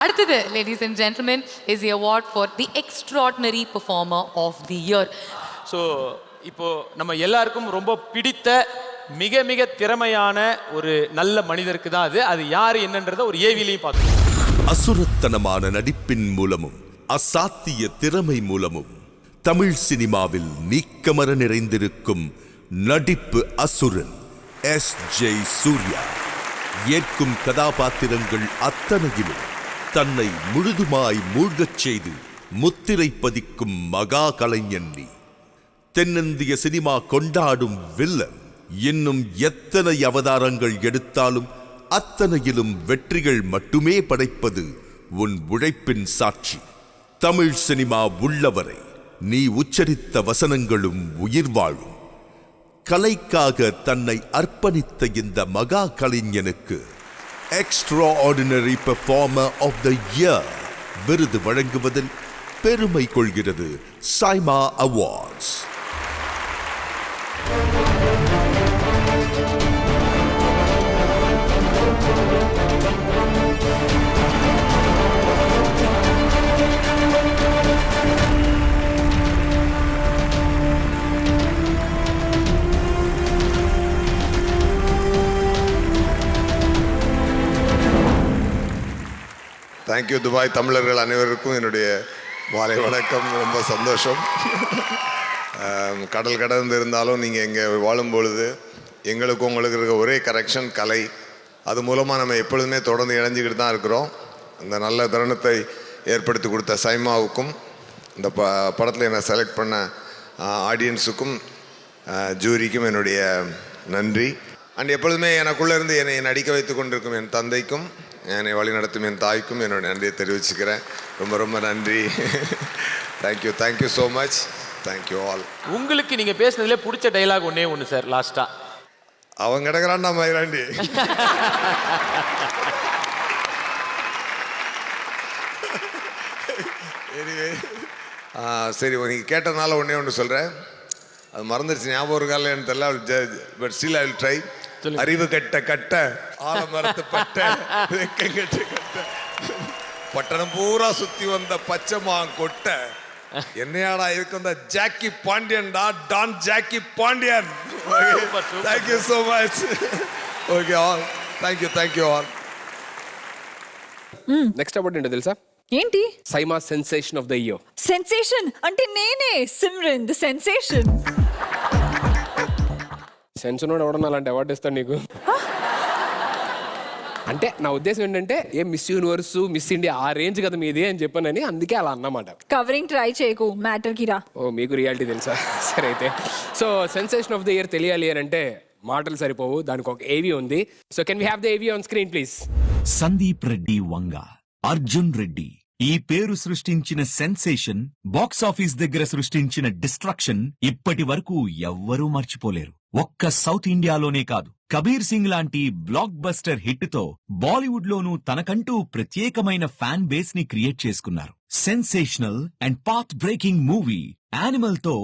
அடுத்தது ladies and gentlemen is the award for the extraordinary performer of the year. So இப்போ நம்ம எல்லாருக்கும் ரொம்ப பிடித்த மிக மிக திறமையான ஒரு நல்ல மனிதருக்கு தான் அது யார் என்னன்றத ஒரு ஏவிலையும் பார்க்கணும். அசுரத்தனமான நடிப்பின் மூலமும் அசாத்திய திறமை மூலமும் தமிழ் சினிமாவில் நீக்கமர நிறைந்திருக்கும் நடிப்பு அசுரன் S.J. சூர்யா. ஏற்கும் கதாபாத்திரங்கள் அத்தனையிலும் தன்னை முழுதுமாய் மூழ்கச் செய்து முத்திரை பதிக்கும் மகா கலைஞன் நீ. தென்னிந்திய சினிமா கொண்டாடும் வில்லன். இன்னும் எத்தனை அவதாரங்கள் எடுத்தாலும் அத்தனையிலும் வெற்றிகள் மட்டுமே படைப்பது உன் உழைப்பின் சாட்சி. தமிழ் சினிமா உள்ளவரை நீ உச்சரித்த வசனங்களும் உயிர் வாழும். கலைக்காக தன்னை அர்ப்பணித்த இந்த மகா கலைஞனுக்கு extraordinary performer of the year விருது வழங்குவதில் பெருமை கொள்கிறது சைமா அவார்ட்ஸ். தேங்க்யூ துபாய் தமிழர்கள் அனைவருக்கும் என்னுடைய மாலை வணக்கம். ரொம்ப சந்தோஷம். கடல் கடந்து இருந்தாலும் நீங்கள் இங்கே வாழும் பொழுது எங்களுக்கும் உங்களுக்கு இருக்க ஒரே கரெக்ஷன் கலை. அது மூலமாக நம்ம எப்பொழுதுமே தொடர்ந்து இணைஞ்சிக்கிட்டு தான் இருக்கிறோம். இந்த நல்ல தருணத்தை ஏற்படுத்தி கொடுத்த சைமாவுக்கும் இந்த படத்தில் என்னை செலக்ட் பண்ண ஆடியன்ஸுக்கும் ஜூரிக்கும் என்னுடைய நன்றி. அண்ட் எப்பொழுதுமே எனக்குள்ளே இருந்து என்னை நடிக்க வைத்து கொண்டிருக்கும் என் தந்தைக்கும் என்னை வழி நடத்தும் என் தாய்க்கும் என்னோட நன்றியை தெரிவிச்சுக்கிறேன். ரொம்ப ரொம்ப நன்றி. Thank you thank you so much. Thank you all. உங்களுக்கு நீங்க பேசுனதுல பிடிச்ச டைலாக் ஒன்று சார் லாஸ்டா. அவன் கிடக்கிறான்டா மயிராண்டி. எனிவே சரி, நீங்கள் கேட்டதுனால ஒன்று சொல்கிறேன். அது மறந்துடுச்சு, ஞாபகம் ஒரு காலம் எனக்கு தெரியல. But still I will try. அறிவு கட்ட கட்ட ஆலமரத்து பட்ட வெக்கங்கட்ட கட்ட பட்டணம் பூரா சுத்தி வந்த பச்சைமா கொட்ட என்னையாடா இருக்கு வந்த ஜாக்கி பாண்டியன்டா, don Jackie Pandian. Thank you so much. Okay all, thank you all. Next award ఏంటో తెలుసా? ఏంటి? SIIMA sensation of the year. Sensation అంటే నేనే, సిమ్రన్ ది సెన్సేషన్. సెన్స్ ఉన్నోడు ఎవడన్నా అలాంటి అవార్డు ఇస్తాడు నీకు? అంటే నా ఉద్దేశం ఏంటంటే ఏ మిస్ యూనివర్స్, మిస్ ఇండియా ఆ రేంజ్ కదా మీది అని చెప్పానని, అందుకే అలా అన్నమాట. కవరింగ్ ట్రై చేయకు, మ్యాటర్ కి రా. ఓ మీకు రియాలిటీ తెలుసా? సరే అయితే, so sensation of the year తెలియాలి అని అంటే మాటలు సరిపోవు, దానికి ఒక ఏవి ఉంది. So can we have the AV on screen please? Sandeep Reddy Vanga, Arjun Reddy. ఈ పేరు సృష్టించిన సెన్సేషన్, బాక్సాఫీస్ దగ్గర సృష్టించిన డిస్ట్రక్షన్ ఇప్పటి వరకు ఎవ్వరూ మర్చిపోలేరు. ఒక్క సౌత్ ఇండియాలోనే కాదు, కబీర్ సింగ్ లాంటి బ్లాక్ బస్టర్ హిట్ తో బాలీవుడ్ లోనూ తనకంటూ ప్రత్యేకమైన ఫ్యాన్ బేస్ ని క్రియేట్ చేసుకున్నారు. Sensational and path breaking movie animal తో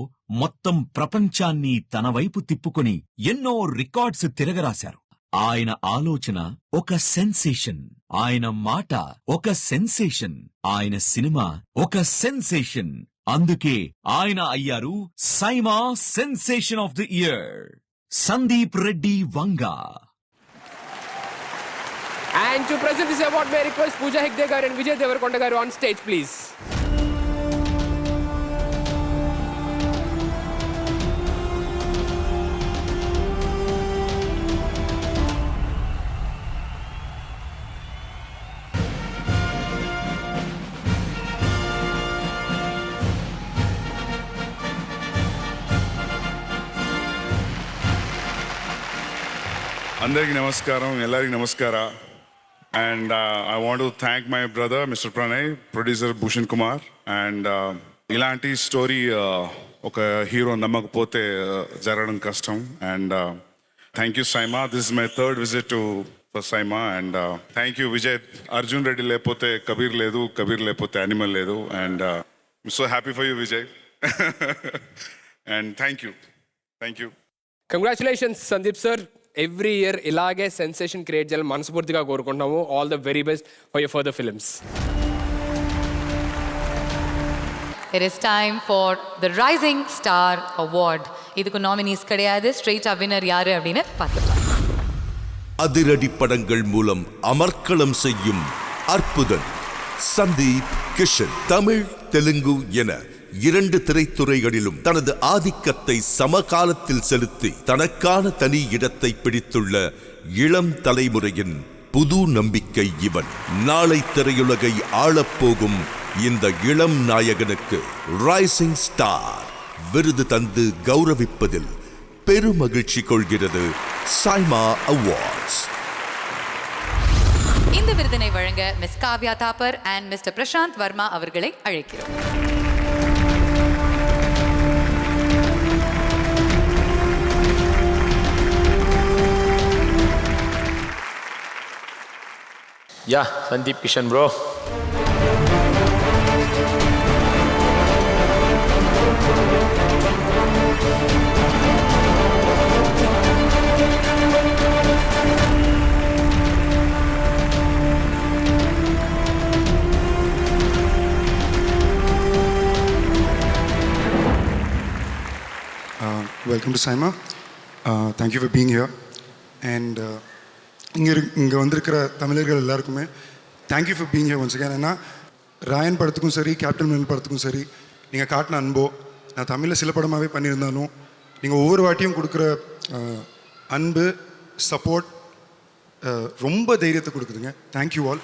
మొత్తం ప్రపంచాన్ని తన వైపు తిప్పుకొని ఎన్నో రికార్డ్స్ తిరగరాశారు. ఆయన ఆలోచన ఒక సెన్సేషన్, ఆయన మాట ఒక సెన్సేషన్, ఆయన సినిమా ఒక సెన్సేషన్. అందుకే ఆయన అయ్యారు SIIMA sensation of the year, Sandeep Reddy Vanga. And to present this award, may I request Pooja Hegde garu and Vijay Deverakonda garu on stage, please. అందరికీ నమస్కారం, ಎಲ್ಲರಿಗೂ ನಮಸ್ಕಾರ. And I want to thank my brother mister Pranay, producer Bhushan Kumar. And ఇలాంటి story ఒక hero నమ్మకపోతే జరగడం కష్టం. And thank you SIIMA, this is my third visit to SIIMA. And thank you Vijay. Arjun Reddy లేకపోతే కబీర్ లేదు, కబీర్ లేకపోతే యానిమల్ లేదు. And so happy for you Vijay. And thank you. Congratulations, Sandeep sir. Every year ఇలాగే సెన్సేషన్ క్రియేట్ చేయాలని మనస్ఫూర్తిగా కోరుకుంటున్నాము. All the very best for your further films. It is time for the Rising Star Award. இதுக்கு nominees கிடையாது. Straight winner யாரு அப்படின்னு பார்த்துக்கலாம். அதிரடி படங்கள் மூலம் அமர்க்களம் செய்யும் அற்புதன் சந்தீப் கிஷன். தமிழ் தெலுங்கு என 2 திரைத்துறைகளிலும் தனது ஆதிக்கத்தை சமகாலத்தில் செலுத்தி தனக்கான தனி இடத்தை பிடித்துள்ள இளம் தலைமுறையின் புது நம்பிக்கை இவன். நாளை திரையுலகை ஆளப்போகும் இந்த இளம் நாயகனுக்கு ரைசிங் ஸ்டார் விருது தந்து கௌரவிப்பதில் பெருமகிழ்ச்சி கொள்கிறது சைமா அவார்ட்ஸ். இந்த விருதினை வழங்க miss Kavya Thapar and mister Prashanth Varma அவர்களை அழைக்கிறோம். Yeah Sundeep Kishan bro. Welcome to Saima. Thank you for being here. And இங்கே வந்திருக்கிற தமிழர்கள் எல்லாருக்குமே thank you for being here once again. ஏன்னா ராயன் படத்துக்கும் சரி கேப்டன் மில் படத்துக்கும் சரி நீங்கள் காட்டின அன்போ, நான் தமிழில் சில படமாகவே பண்ணியிருந்தாலும் நீங்கள் ஒவ்வொரு வாட்டியும் கொடுக்குற அன்பு, சப்போர்ட் ரொம்ப தைரியத்தை கொடுக்குதுங்க. Thank you all.